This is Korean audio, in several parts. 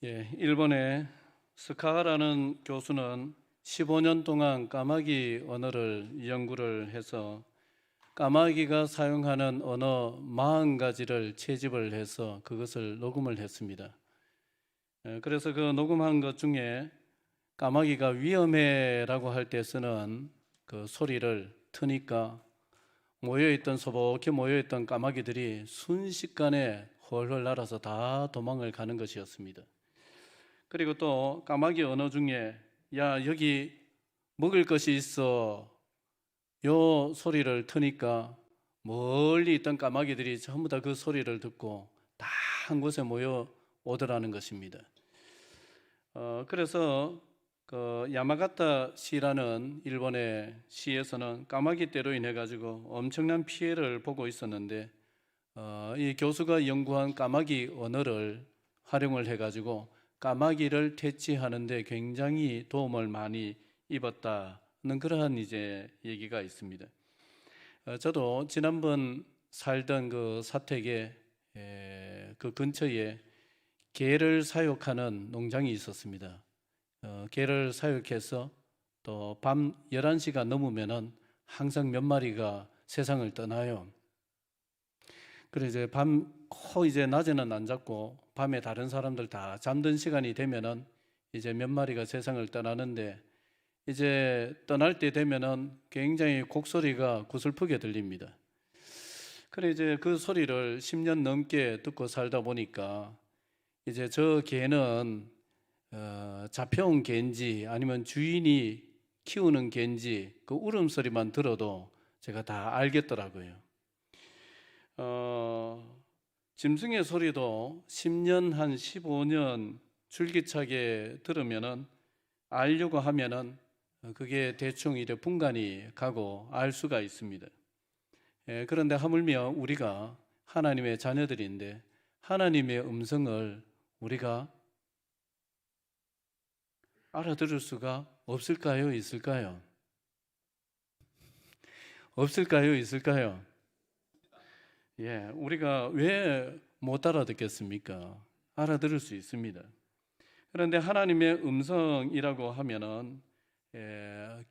일본의 스카하라는 교수는 15년 동안 까마귀 언어를 연구를 해서 까마귀가 사용하는 언어 40가지를 채집을 해서 그것을 녹음을 했습니다. 그래서 그 녹음한 것 중에 까마귀가 위험해라고 할 때 쓰는 그 소리를 트니까 소복히 모여있던 까마귀들이 순식간에 헐헐 날아서 다 도망을 가는 것이었습니다. 그리고 또 까마귀 언어 중에 야 여기 먹을 것이 있어 요 소리를 트니까 멀리 있던 까마귀들이 전부 다 그 소리를 듣고 다 한 곳에 모여 오더라는 것입니다. 그래서 그 야마가타 시라는 일본의 시에서는 까마귀 떼로 인해 가지고 엄청난 피해를 보고 있었는데 이 교수가 연구한 까마귀 언어를 활용을 해 가지고 까마귀를 퇴치하는 데 굉장히 도움을 많이 입었다는 그러한 이제 얘기가 있습니다. 저도 지난번 살던 그 사택에 그 근처에 개를 사육하는 농장이 있었습니다. 개를 사육해서 또 밤 11시가 넘으면은 항상 몇 마리가 세상을 떠나요. 그래서 이제 낮에는 안 잡고 밤에 다른 사람들 다 잠든 시간이 되면은 이제 몇 마리가 세상을 떠나는데 이제 떠날 때 되면은 굉장히 곡소리가 구슬프게 들립니다. 그래 이제 그 소리를 10년 넘게 듣고 살다 보니까 이제 저 개는 잡혀온 개인지 아니면 주인이 키우는 개인지 그 울음소리만 들어도 제가 다 알겠더라고요. 짐승의 소리도 10년 한 15년 줄기차게 들으면은 알려고 하면은 그게 대충 이제 분간이 가고 알 수가 있습니다. 그런데 하물며 우리가 하나님의 자녀들인데 하나님의 음성을 우리가 알아들을 수가 없을까요? 있을까요? 없을까요? 있을까요? 우리가 왜 못 알아듣겠습니까? 알아들을 수 있습니다. 그런데 하나님의 음성이라고 하면은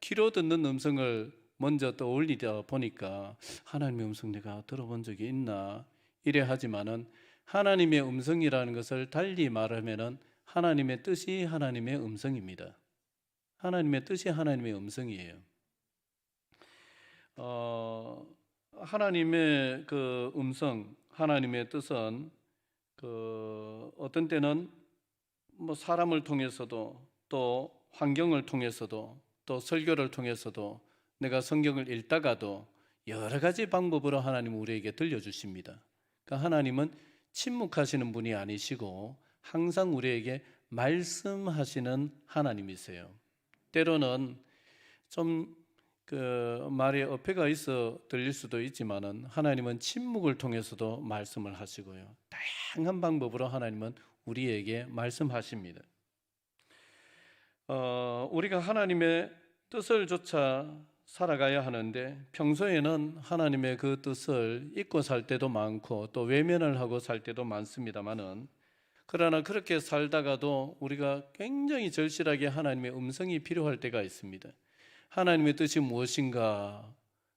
귀로 듣는 음성을 먼저 떠올리다 보니까 하나님의 음성 내가 들어본 적이 있나 이래 하지만은 하나님의 음성이라는 것을 달리 말하면은 하나님의 뜻이 하나님의 음성입니다. 하나님의 뜻이 하나님의 음성이에요. 하나님의 그 음성, 하나님의 뜻은 그 어떤 때는 뭐 사람을 통해서도 또 환경을 통해서도 또 설교를 통해서도 내가 성경을 읽다가도 여러 가지 방법으로 하나님은 우리에게 들려주십니다. 그러니까 하나님은 침묵하시는 분이 아니시고 항상 우리에게 말씀하시는 하나님이세요. 때로는 좀 그 말에 어폐가 있어 들릴 수도 있지만은 하나님은 침묵을 통해서도 말씀을 하시고요. 다양한 방법으로 하나님은 우리에게 말씀하십니다. 우리가 하나님의 뜻을 쫓아 살아가야 하는데 평소에는 하나님의 그 뜻을 잊고 살 때도 많고 또 외면을 하고 살 때도 많습니다만은 그러나 그렇게 살다가도 우리가 굉장히 절실하게 하나님의 음성이 필요할 때가 있습니다. 하나님의 뜻이 무엇인가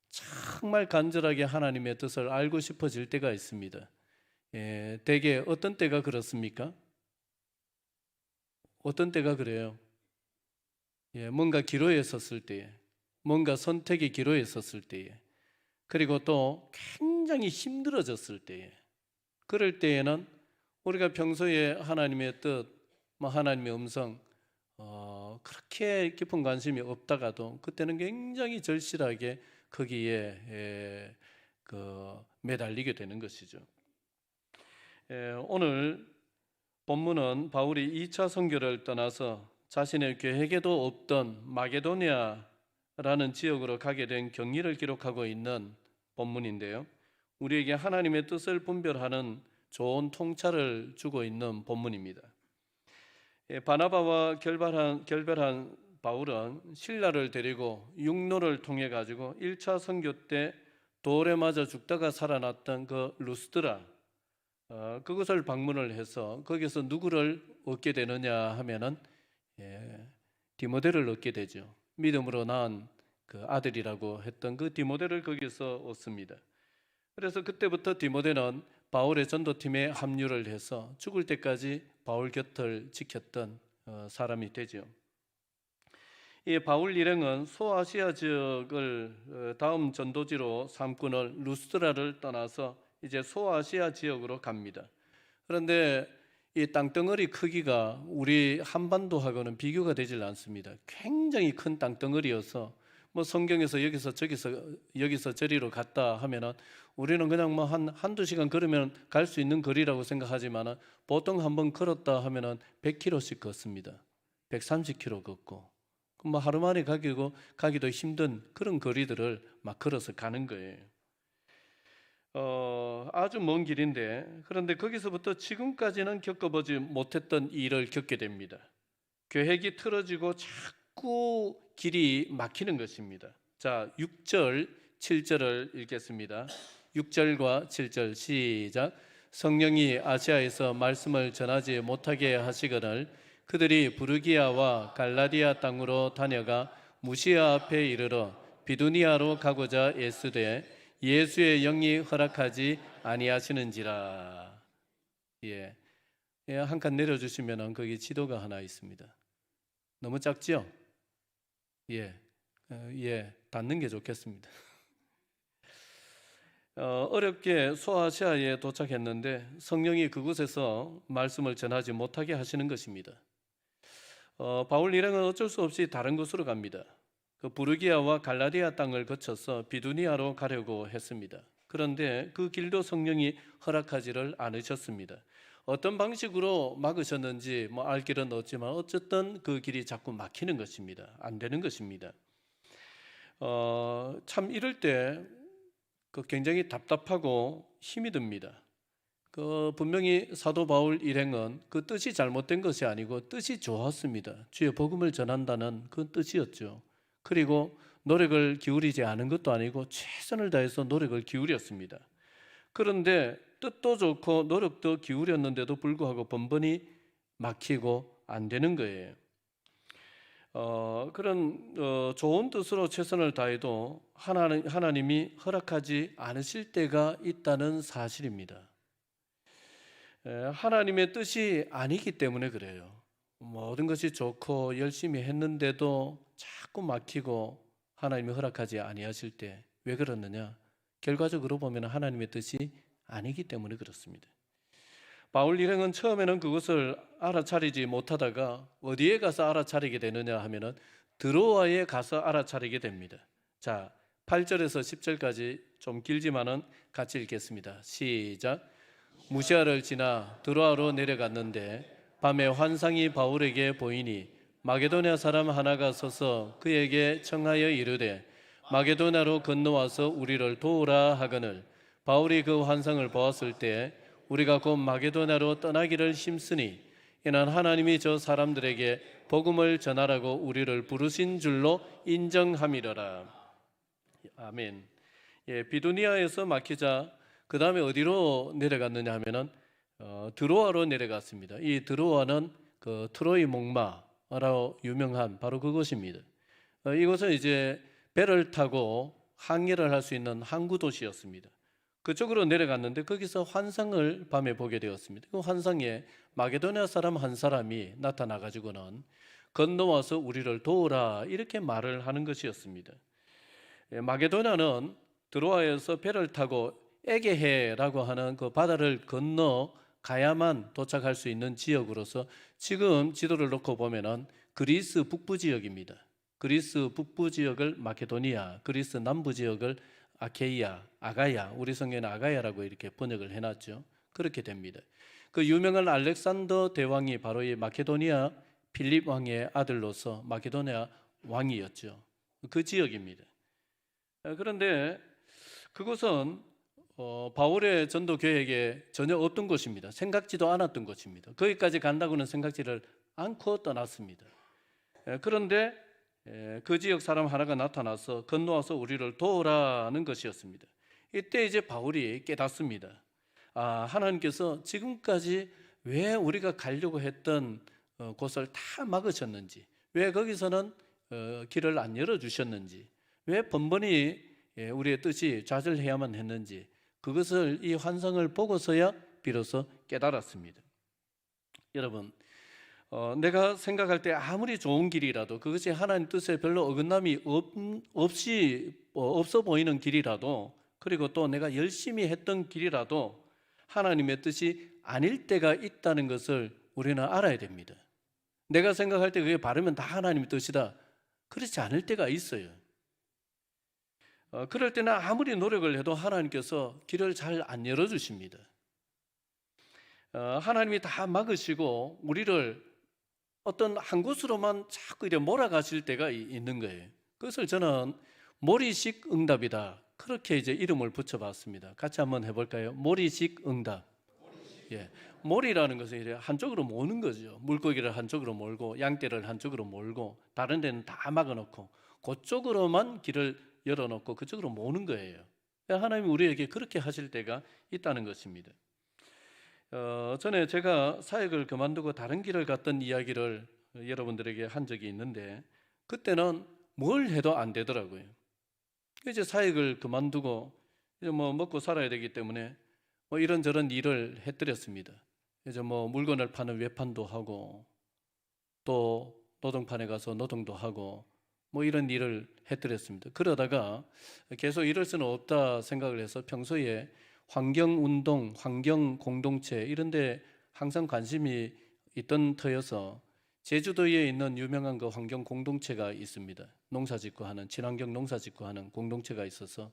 정말 간절하게 하나님의 뜻을 알고 싶어질 때가 있습니다. 대개 어떤 때가 그렇습니까? 어떤 때가 그래요? 뭔가 기로에 섰을 때에, 뭔가 선택의 기로에 섰을 때에, 그리고 또 굉장히 힘들어졌을 때에, 그럴 때에는 우리가 평소에 하나님의 뜻, 하나님의 음성 그렇게 깊은 관심이 없다가도 그때는 굉장히 절실하게 거기에 매달리게 되는 것이죠. 오늘 본문은 바울이 2차 선교를 떠나서 자신의 계획에도 없던 마게도니아라는 지역으로 가게 된 경위를 기록하고 있는 본문인데요. 우리에게 하나님의 뜻을 분별하는 좋은 통찰을 주고 있는 본문입니다. 바나바와 결별한 바울은 실라를 데리고 육로를 통해 가지고 1차 선교 때 돌에 맞아 죽다가 살아났던 그 루스드라 그것을 방문을 해서 거기서 누구를 얻게 되느냐 하면은 디모데를 얻게 되죠. 믿음으로 낳은 그 아들이라고 했던 그 디모데를 거기서 얻습니다. 그래서 그때부터 디모데는 바울의 전도팀에 합류를 해서 죽을 때까지 바울 곁을 지켰던 사람이 되죠. 이 바울 일행은 소아시아 지역을 다음 전도지로 삼고는 루스드라를 떠나서 이제 소아시아 지역으로 갑니다. 그런데 이 땅덩어리 크기가 우리 한반도하고는 비교가 되질 않습니다. 굉장히 큰 땅덩어리여서 뭐 성경에서 여기서 저리로 갔다 하면은 우리는 그냥 뭐 한두 시간 걸으면 갈 수 있는 거리라고 생각하지만은 보통 한번 걸었다 하면은 100km씩 걷습니다. 130km 걷고 뭐 하루 만에 가기도 힘든 그런 거리들을 막 걸어서 가는 거예요. 아주 먼 길인데, 그런데 거기서부터 지금까지는 겪어보지 못했던 일을 겪게 됩니다. 계획이 틀어지고 자꾸 길이 막히는 것입니다. 자, 6절, 7절을 읽겠습니다. 6절과 7절 시작. 성령이 아시아에서 말씀을 전하지 못하게 하시거늘 그들이 부르기아와 갈라디아 땅으로 다녀가 무시아 앞에 이르러 비두니아로 가고자 애쓰되 예수의 영이 허락하지 아니하시는지라. 한 칸 내려주시면 거기 지도가 하나 있습니다. 너무 작죠? 닫는 게 좋겠습니다. 어렵게 소아시아에 도착했는데 성령이 그곳에서 말씀을 전하지 못하게 하시는 것입니다. 바울 일행은 어쩔 수 없이 다른 곳으로 갑니다. 그 부르기아와 갈라디아 땅을 거쳐서 비두니아로 가려고 했습니다. 그런데 그 길도 성령이 허락하지를 않으셨습니다. 어떤 방식으로 막으셨는지 알 길은 없지만 어쨌든 그 길이 자꾸 막히는 것입니다. 안 되는 것입니다. 참 이럴 때 굉장히 답답하고 힘이 듭니다. 분명히 사도 바울 일행은 그 뜻이 잘못된 것이 아니고 뜻이 좋았습니다. 주의 복음을 전한다는 그 뜻이었죠. 그리고 노력을 기울이지 않은 것도 아니고 최선을 다해서 노력을 기울였습니다. 그런데 뜻도 좋고 노력도 기울였는데도 불구하고 번번이 막히고 안 되는 거예요. 그런 좋은 뜻으로 최선을 다해도 하나님이 허락하지 않으실 때가 있다는 사실입니다. 하나님의 뜻이 아니기 때문에 그래요. 모든 것이 좋고 열심히 했는데도 자꾸 막히고 하나님이 허락하지 아니하실 때 왜 그러느냐? 결과적으로 보면 하나님의 뜻이 아니기 때문에 그렇습니다. 바울 일행은 처음에는 그것을 알아차리지 못하다가 어디에 가서 알아차리게 되느냐 하면은 드로아에 가서 알아차리게 됩니다. 자, 8절에서 10절까지 좀 길지만은 같이 읽겠습니다. 시작. 무시아를 지나 드로아로 내려갔는데 밤에 환상이 바울에게 보이니 마게도냐 사람 하나가 서서 그에게 청하여 이르되 마게도냐로 건너와서 우리를 도우라 하거늘 바울이 그 환상을 보았을 때 우리가 곧 마게도냐로 떠나기를 힘쓰니 이는 하나님이 저 사람들에게 복음을 전하라고 우리를 부르신 줄로 인정함이러라. 아멘. 비두니아에서 막히자 그 다음에 어디로 내려갔느냐 하면은 드로아로 내려갔습니다. 이 드로아는 그 트로이 목마라고 유명한 바로 그곳입니다. 이곳은 이제 배를 타고 항해를 할 수 있는 항구 도시였습니다. 그쪽으로 내려갔는데 거기서 환상을 밤에 보게 되었습니다. 그 환상에 마게도냐 사람 한 사람이 나타나 가지고는 건너와서 우리를 도우라 이렇게 말을 하는 것이었습니다. 마게도냐는 드로아에서 배를 타고 에게해라고 하는 그 바다를 건너 가야만 도착할 수 있는 지역으로서 지금 지도를 놓고 보면은 그리스 북부 지역입니다. 그리스 북부 지역을 마케도니아, 그리스 남부 지역을 아케이아, 아가야, 우리 성경에는 아가야라고 이렇게 번역을 해놨죠. 그렇게 됩니다. 그 유명한 알렉산더 대왕이 바로 이 마케도니아 필립 왕의 아들로서 마케도니아 왕이었죠. 그 지역입니다. 그런데 그것은 바울의 전도 계획에 전혀 없던 곳입니다. 생각지도 않았던 곳입니다. 거기까지 간다고는 생각지를 않고 떠났습니다. 그런데 그 지역 사람 하나가 나타나서 건너와서 우리를 도우라는 것이었습니다. 이때 이제 바울이 깨닫습니다. 하나님께서 지금까지 왜 우리가 가려고 했던 곳을 다 막으셨는지, 왜 거기서는 길을 안 열어주셨는지, 왜 번번이 우리의 뜻이 좌절해야만 했는지, 그것을 이 환상을 보고서야 비로소 깨달았습니다. 여러분, 내가 생각할 때 아무리 좋은 길이라도, 그것이 하나님 뜻에 별로 어긋남이 없어 보이는 길이라도, 그리고 또 내가 열심히 했던 길이라도 하나님의 뜻이 아닐 때가 있다는 것을 우리는 알아야 됩니다. 내가 생각할 때 그게 바르면 다 하나님의 뜻이다, 그렇지 않을 때가 있어요. 그럴 때는 아무리 노력을 해도 하나님께서 길을 잘 안 열어주십니다. 하나님이 다 막으시고 우리를 어떤 한 곳으로만 자꾸 이렇게 몰아가실 때가 있는 거예요. 그것을 저는 몰이식 응답이다, 그렇게 이제 이름을 붙여봤습니다. 같이 한번 해볼까요? 몰이식 응답. 예, 몰이라는 것은 이제 한쪽으로 모는 거죠. 물고기를 한쪽으로 몰고 양떼를 한쪽으로 몰고 다른 데는 다 막아놓고 그쪽으로만 길을 열어놓고 그쪽으로 모는 거예요. 하나님이 우리에게 그렇게 하실 때가 있다는 것입니다. 전에 제가 사역을 그만두고 다른 길을 갔던 이야기를 여러분들에게 한 적이 있는데, 그때는 뭘 해도 안 되더라고요. 이제 사역을 그만두고 이제 뭐 먹고 살아야 되기 때문에 뭐 이런저런 일을 해드렸습니다. 이제 뭐 물건을 파는 외판도 하고 또 노동판에 가서 노동도 하고 뭐 이런 일을 해드렸습니다. 그러다가 계속 이럴 수는 없다 생각을 해서 평소에 환경운동, 환경공동체 이런 데 항상 관심이 있던 터여서 제주도에 있는 유명한 그 환경공동체가 있습니다. 농사짓고 하는, 친환경 농사짓고 하는 공동체가 있어서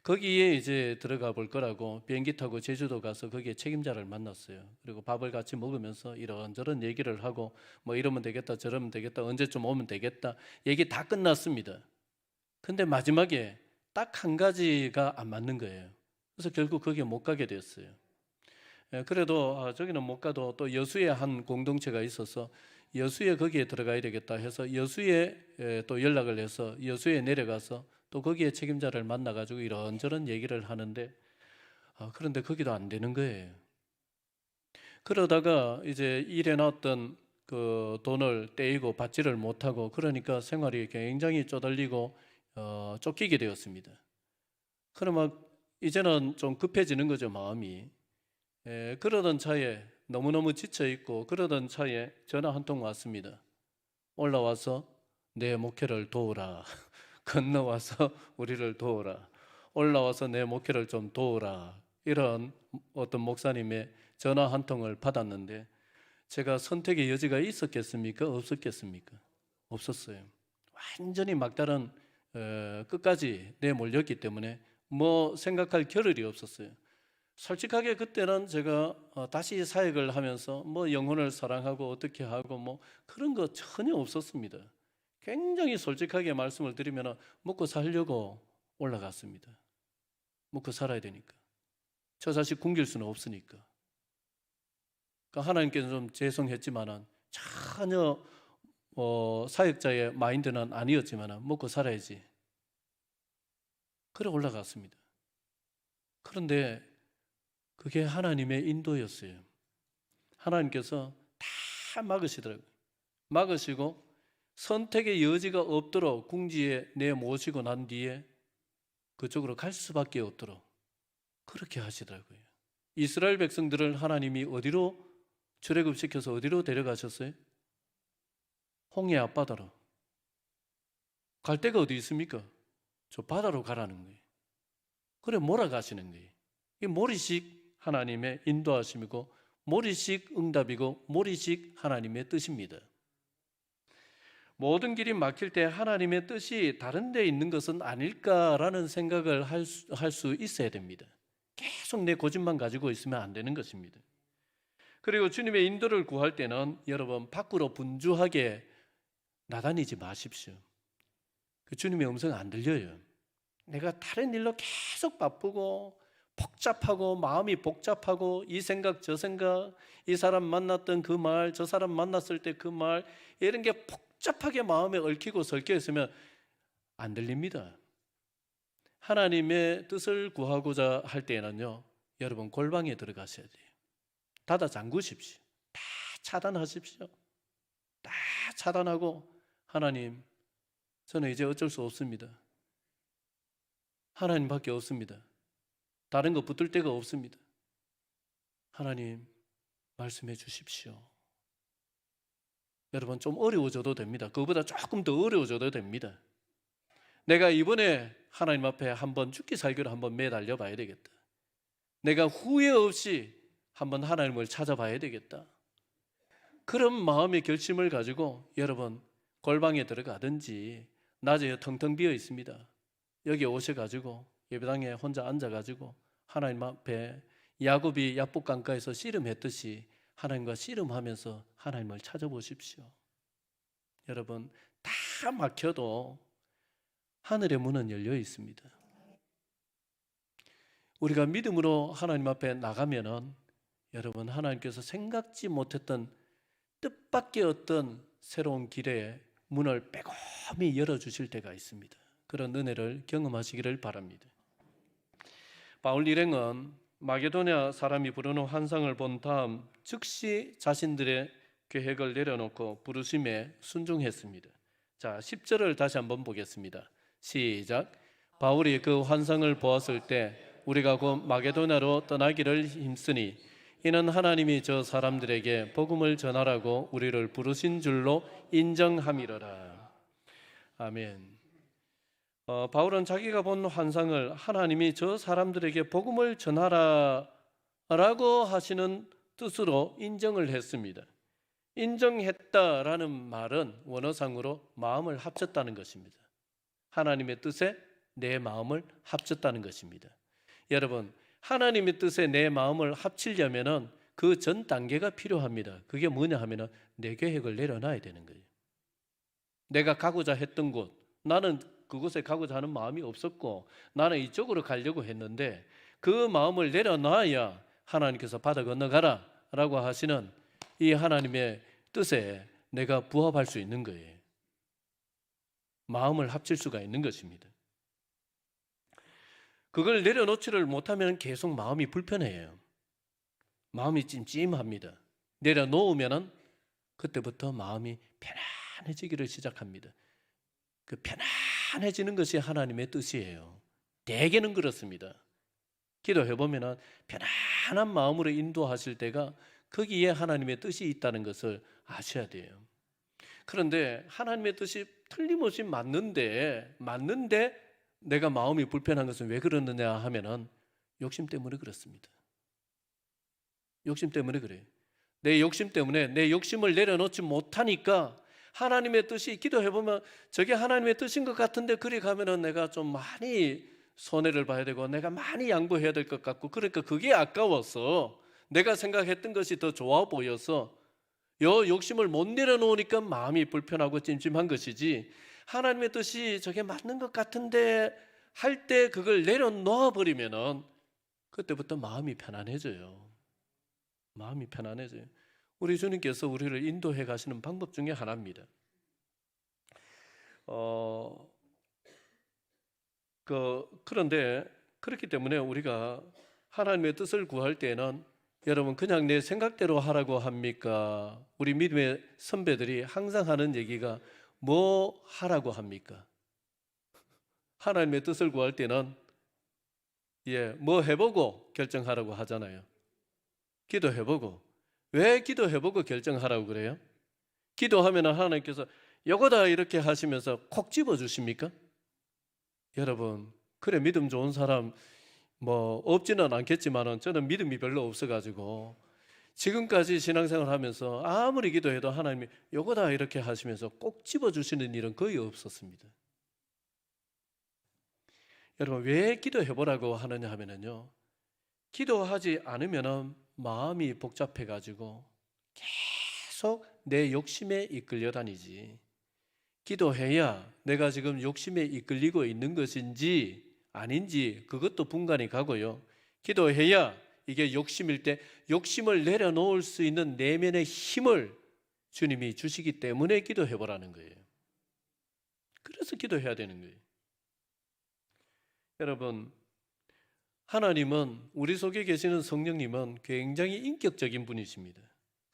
거기에 이제 들어가 볼 거라고 비행기 타고 제주도 가서 거기에 책임자를 만났어요. 그리고 밥을 같이 먹으면서 이런저런 얘기를 하고 뭐 이러면 되겠다, 저러면 되겠다, 언제쯤 오면 되겠다, 얘기 다 끝났습니다. 근데 마지막에 딱 한 가지가 안 맞는 거예요. 그래서 결국 거기에 못 가게 됐어요. 그래도 저기는 못 가도 또 여수에 한 공동체가 있어서 여수에 거기에 들어가야 되겠다 해서 여수에 또 연락을 해서 여수에 내려가서 또 거기에 책임자를 만나가지고 이런저런 얘기를 하는데 그런데 거기도 안 되는 거예요. 그러다가 이제 일해놨던 그 돈을 떼이고 받지를 못하고 그러니까 생활이 굉장히 쪼달리고 쫓기게 되었습니다. 그러면 이제는 좀 급해지는 거죠, 마음이. 그러던 차에 너무너무 지쳐있고 그러던 차에 전화 한 통 왔습니다. 올라와서 내 목회를 도우라. 건너와서 우리를 도우라. 올라와서 내 목회를 좀 도우라. 이런 어떤 목사님의 전화 한 통을 받았는데 제가 선택의 여지가 있었겠습니까? 없었겠습니까? 없었어요. 완전히 막다른 끝까지 내몰렸기 때문에 뭐 생각할 겨를이 없었어요. 솔직하게 그때는 제가 다시 사역을 하면서 뭐 영혼을 사랑하고 어떻게 하고 뭐 그런 거 전혀 없었습니다. 굉장히 솔직하게 말씀을 드리면 먹고 살려고 올라갔습니다. 먹고 살아야 되니까. 저 자식 굶길 수는 없으니까. 그러니까 하나님께서 좀 죄송했지만은 전혀 사역자의 마인드는 아니었지만은 먹고 살아야지. 그래 올라갔습니다. 그런데 그게 하나님의 인도였어요. 하나님께서 다 막으시더라고요. 막으시고 선택의 여지가 없도록 궁지에 내모시고 난 뒤에 그쪽으로 갈 수밖에 없도록 그렇게 하시더라고요. 이스라엘 백성들을 하나님이 어디로 출애굽시켜서 어디로 데려가셨어요? 홍해 앞바다로. 갈 데가 어디 있습니까? 저 바다로 가라는 거예요. 그래 몰아가시는 거예요. 이 몰이식 하나님의 인도하심이고 몰이식 응답이고 몰이식 하나님의 뜻입니다. 모든 길이 막힐 때 하나님의 뜻이 다른 데 있는 것은 아닐까라는 생각을 할 수 있어야 됩니다. 계속 내 고집만 가지고 있으면 안 되는 것입니다. 그리고 주님의 인도를 구할 때는 여러분 밖으로 분주하게 나다니지 마십시오. 그 주님의 음성 안 들려요. 내가 다른 일로 계속 바쁘고 복잡하고 마음이 복잡하고 이 생각 저 생각, 이 사람 만났던 그 말, 저 사람 만났을 때 그 말, 이런 게 복잡하게 마음에 얽히고 설켜 있으면 안 들립니다. 하나님의 뜻을 구하고자 할 때에는요, 여러분 골방에 들어가셔야 돼요. 닫아 잠그십시오. 다 차단하십시오. 다 차단하고 하나님, 저는 이제 어쩔 수 없습니다. 하나님밖에 없습니다. 다른 거 붙들 데가 없습니다. 하나님 말씀해 주십시오. 여러분 좀 어려워져도 됩니다. 그거보다 조금 더 어려워져도 됩니다. 내가 이번에 하나님 앞에 한번 죽기 살기로 한번 매달려 봐야 되겠다. 내가 후회 없이 한번 하나님을 찾아봐야 되겠다. 그런 마음의 결심을 가지고 여러분 골방에 들어가든지 낮에 텅텅 비어 있습니다. 여기 오셔가지고 예배당에 혼자 앉아가지고 하나님 앞에 야곱이 야복강가에서 씨름했듯이 하나님과 씨름하면서 하나님을 찾아보십시오. 여러분 다 막혀도 하늘의 문은 열려 있습니다. 우리가 믿음으로 하나님 앞에 나가면은 여러분 하나님께서 생각지 못했던 뜻밖의 어떤 새로운 길의 문을 빼꼼히 열어주실 때가 있습니다. 그런 은혜를 경험하시기를 바랍니다. 바울 일행은 마게도냐 사람이 부르는 환상을 본 다음 즉시 자신들의 계획을 내려놓고 부르심에 순종했습니다. 자, 10절을 다시 한번 보겠습니다. 시작. 바울이 그 환상을 보았을 때 우리가 곧 마게도냐로 떠나기를 힘쓰니 이는 하나님이 저 사람들에게 복음을 전하라고 우리를 부르신 줄로 인정함이로라. 아멘. 바울은 자기가 본 환상을 하나님이 저 사람들에게 복음을 전하라라고 하시는 뜻으로 인정을 했습니다. 인정했다라는 말은 원어상으로 마음을 합쳤다는 것입니다. 하나님의 뜻에 내 마음을 합쳤다는 것입니다. 여러분, 하나님의 뜻에 내 마음을 합치려면은 그 전 단계가 필요합니다. 그게 뭐냐 하면은 내 계획을 내려놔야 되는 거예요. 내가 가고자 했던 곳, 나는 그곳에 가고자 하는 마음이 없었고 나는 이쪽으로 가려고 했는데 그 마음을 내려놔야 하나님께서 바다 건너가라 라고 하시는 이 하나님의 뜻에 내가 부합할 수 있는 거예요. 마음을 합칠 수가 있는 것입니다. 그걸 내려놓지를 못하면 계속 마음이 불편해요. 마음이 찜찜합니다. 내려놓으면 그때부터 마음이 편안해지기를 시작합니다. 그 편안해지는 것이 하나님의 뜻이에요. 대개는 그렇습니다. 기도해보면 편안한 마음으로 인도하실 때가 거기에 하나님의 뜻이 있다는 것을 아셔야 돼요. 그런데 하나님의 뜻이 틀림없이 맞는데 내가 마음이 불편한 것은 왜 그러느냐 하면은 욕심 때문에 그렇습니다. 욕심 때문에 그래요. 내 욕심 때문에 내 욕심을 내려놓지 못하니까 하나님의 뜻이 기도해보면 저게 하나님의 뜻인 것 같은데 그리 가면은 내가 좀 많이 손해를 봐야 되고 내가 많이 양보해야 될 것 같고 그러니까 그게 아까워서 내가 생각했던 것이 더 좋아 보여서 요 욕심을 못 내려놓으니까 마음이 불편하고 찜찜한 것이지 하나님의 뜻이 저게 맞는 것 같은데 할 때 그걸 내려놓아 버리면은 그때부터 마음이 편안해져요. 마음이 편안해져요. 우리 주님께서 우리를 인도해 가시는 방법 중에 하나입니다. 그런데 그렇기 때문에 우리가 하나님의 뜻을 구할 때는 여러분 그냥 내 생각대로 하라고 합니까? 우리 믿음의 선배들이 항상 하는 얘기가 뭐 하라고 합니까? 하나님의 뜻을 구할 때는 뭐 해보고 결정하라고 하잖아요. 기도해보고. 왜 기도해보고 결정하라고 그래요? 기도하면 하나님께서 요거다 이렇게 하시면서 콕 집어주십니까? 여러분 그래 믿음 좋은 사람 뭐 없지는 않겠지만은 저는 믿음이 별로 없어가지고 지금까지 신앙생활 하면서 아무리 기도해도 하나님이 요거다 이렇게 하시면서 꼭 집어주시는 일은 거의 없었습니다. 여러분 왜 기도해보라고 하느냐 하면은요 기도하지 않으면은 마음이 복잡해가지고 계속 내 욕심에 이끌려 다니지. 기도해야 내가 지금 욕심에 이끌리고 있는 것인지 아닌지 그것도 분간이 가고요. 기도해야 이게 욕심일 때 욕심을 내려놓을 수 있는 내면의 힘을 주님이 주시기 때문에 기도해보라는 거예요. 그래서 기도해야 되는 거예요. 여러분 하나님은 우리 속에 계시는 성령님은 굉장히 인격적인 분이십니다.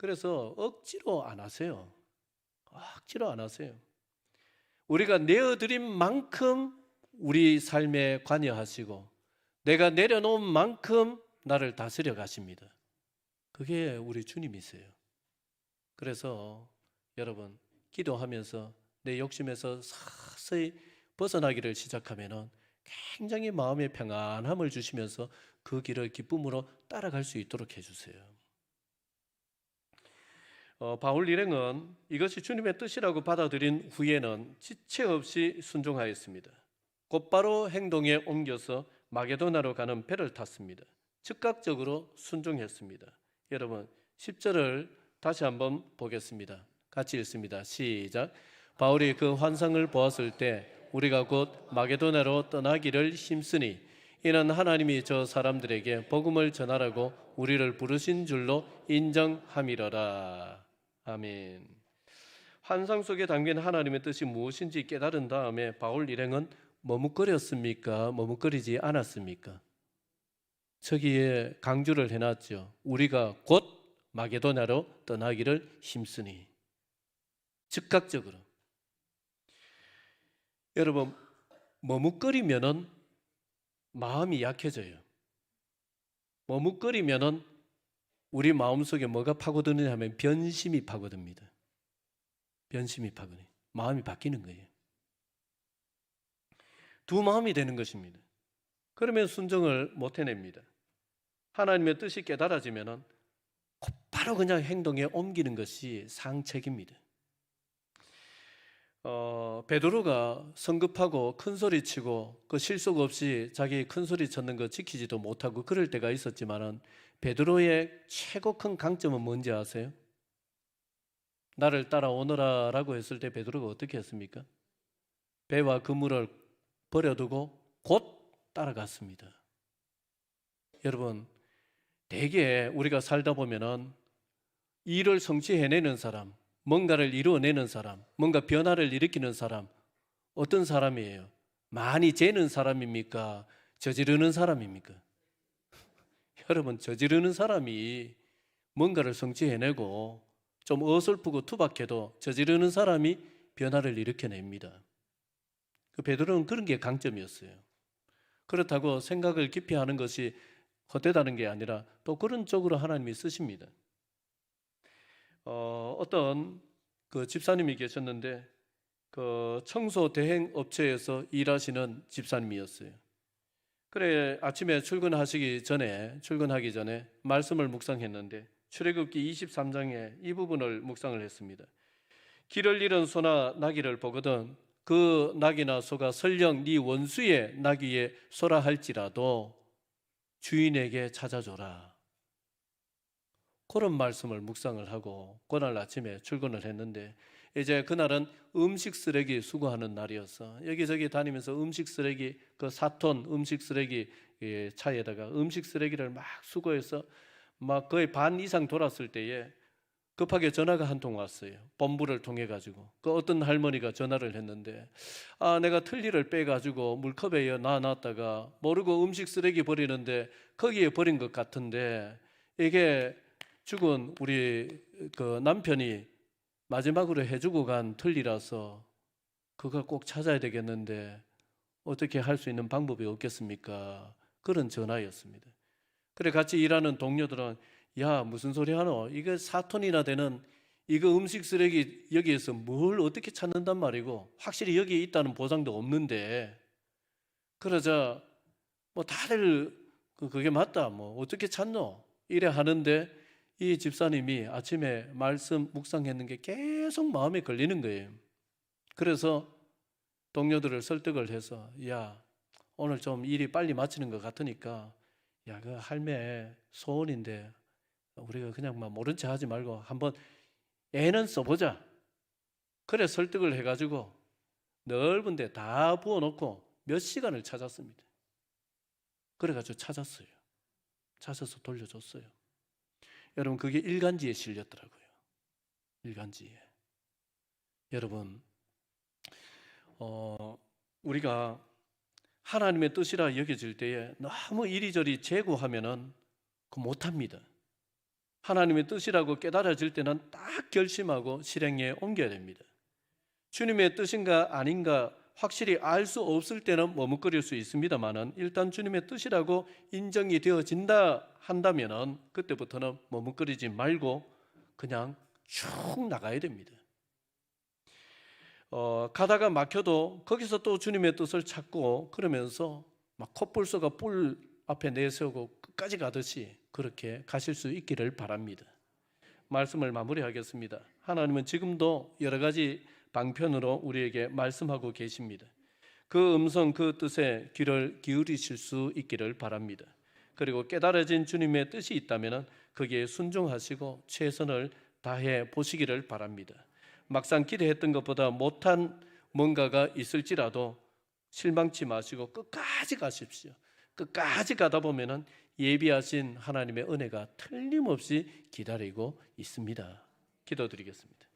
그래서 억지로 안 하세요. 억지로 안 하세요. 우리가 내어드린 만큼 우리 삶에 관여하시고 내가 내려놓은 만큼 나를 다스려 가십니다. 그게 우리 주님이세요. 그래서 여러분 기도하면서 내 욕심에서 서서히 벗어나기를 시작하면은 굉장히 마음의 평안함을 주시면서 그 길을 기쁨으로 따라갈 수 있도록 해주세요. 바울 일행은 이것이 주님의 뜻이라고 받아들인 후에는 지체 없이 순종하였습니다. 곧바로 행동에 옮겨서 마게도나로 가는 배를 탔습니다. 즉각적으로 순종했습니다. 여러분 10절을 다시 한번 보겠습니다. 같이 읽습니다. 시작. 바울이 그 환상을 보았을 때 우리가 곧 마게도나로 떠나기를 힘쓰니 이는 하나님이 저 사람들에게 복음을 전하라고 우리를 부르신 줄로 인정함이로라. 아멘. 환상 속에 담긴 하나님의 뜻이 무엇인지 깨달은 다음에 바울 일행은 머뭇거렸습니까? 머뭇거리지 않았습니까? 저기에 강조를 해놨죠. 우리가 곧 마게도나로 떠나기를 힘쓰니. 즉각적으로. 여러분 머뭇거리면은 마음이 약해져요. 머뭇거리면은 우리 마음속에 뭐가 파고드느냐 하면 변심이 파고듭니다. 변심이 파고들어요. 마음이 바뀌는 거예요. 두 마음이 되는 것입니다. 그러면 순종을 못 해냅니다. 하나님의 뜻이 깨달아지면은 곧바로 그냥 행동에 옮기는 것이 상책입니다. 베드로가 성급하고 큰 소리 치고 그 실속 없이 자기 큰 소리 쳤는 거 지키지도 못하고 그럴 때가 있었지만은 베드로의 최고 큰 강점은 뭔지 아세요? 나를 따라오너라 라고 했을 때 베드로가 어떻게 했습니까? 배와 그물을 버려두고 곧 따라갔습니다. 여러분 대개 우리가 살다 보면은 일을 성취해내는 사람, 뭔가를 이루어내는 사람, 뭔가 변화를 일으키는 사람, 어떤 사람이에요? 많이 재는 사람입니까? 저지르는 사람입니까? 여러분 저지르는 사람이 뭔가를 성취해내고 좀 어설프고 투박해도 저지르는 사람이 변화를 일으켜냅니다. 그 베드로는 그런 게 강점이었어요. 그렇다고 생각을 깊이 하는 것이 헛되다는 게 아니라 또 그런 쪽으로 하나님이 쓰십니다. 어떤 그 집사님이 계셨는데 그 청소 대행 업체에서 일하시는 집사님이었어요. 그래 아침에 출근하기 전에 말씀을 묵상했는데 출애굽기 23장에 이 부분을 묵상을 했습니다. 길을 잃은 소나 나귀를 보거든 그 나귀나 소가 설령 네 원수의 나귀에 소라 할지라도 주인에게 찾아줘라. 그런 말씀을 묵상을 하고 그날 아침에 출근을 했는데 이제 그날은 음식 쓰레기 수거하는 날이었어. 여기저기 다니면서 음식 쓰레기 그 4톤 음식 쓰레기 차에다가 음식 쓰레기를 막 수거해서 막 거의 반 이상 돌았을 때에 급하게 전화가 한 통 왔어요. 본부를 통해 가지고 그 어떤 할머니가 전화를 했는데 내가 틀니를 빼 가지고 물컵에 놔놨다가 모르고 음식 쓰레기 버리는데 거기에 버린 것 같은데 이게 죽은 우리 그 남편이 마지막으로 해주고 간 틀니라서 그걸 꼭 찾아야 되겠는데 어떻게 할 수 있는 방법이 없겠습니까? 그런 전화였습니다. 그래 같이 일하는 동료들은 야 무슨 소리 하노? 이거 4톤이나 되는 이거 음식 쓰레기 여기에서 뭘 어떻게 찾는단 말이고 확실히 여기에 있다는 보장도 없는데 그러자 뭐 다들 그게 맞다 뭐 어떻게 찾노? 이래 하는데 이 집사님이 아침에 말씀 묵상했는 게 계속 마음에 걸리는 거예요. 그래서 동료들을 설득을 해서 야 오늘 좀 일이 빨리 마치는 것 같으니까 야 그 할매 소원인데 우리가 그냥 막 모른 체 하지 말고 한번 애는 써보자. 그래 설득을 해가지고 넓은 데 다 부어놓고 몇 시간을 찾았습니다. 그래가지고 찾았어요. 찾아서 돌려줬어요. 여러분 그게 일간지에 실렸더라고요. 일간지에. 여러분 우리가 하나님의 뜻이라 여겨질 때에 너무 이리저리 재고하면은 그 못합니다. 하나님의 뜻이라고 깨달아질 때는 딱 결심하고 실행에 옮겨야 됩니다. 주님의 뜻인가 아닌가 확실히 알 수 없을 때는 머뭇거릴 수 있습니다만은 일단 주님의 뜻이라고 인정이 되어진다 한다면은 그때부터는 머뭇거리지 말고 그냥 쭉 나가야 됩니다. 가다가 막혀도 거기서 또 주님의 뜻을 찾고 그러면서 막 콧불소가 뿔 앞에 내세우고 끝까지 가듯이 그렇게 가실 수 있기를 바랍니다. 말씀을 마무리하겠습니다. 하나님은 지금도 여러 가지 방편으로 우리에게 말씀하고 계십니다. 그 음성, 그 뜻에 귀를 기울이실 수 있기를 바랍니다. 그리고 깨달아진 주님의 뜻이 있다면 거기에 순종하시고 최선을 다해 보시기를 바랍니다. 막상 기대했던 것보다 못한 뭔가가 있을지라도 실망치 마시고 끝까지 가십시오. 끝까지 가다 보면은 예비하신 하나님의 은혜가 틀림없이 기다리고 있습니다. 기도드리겠습니다.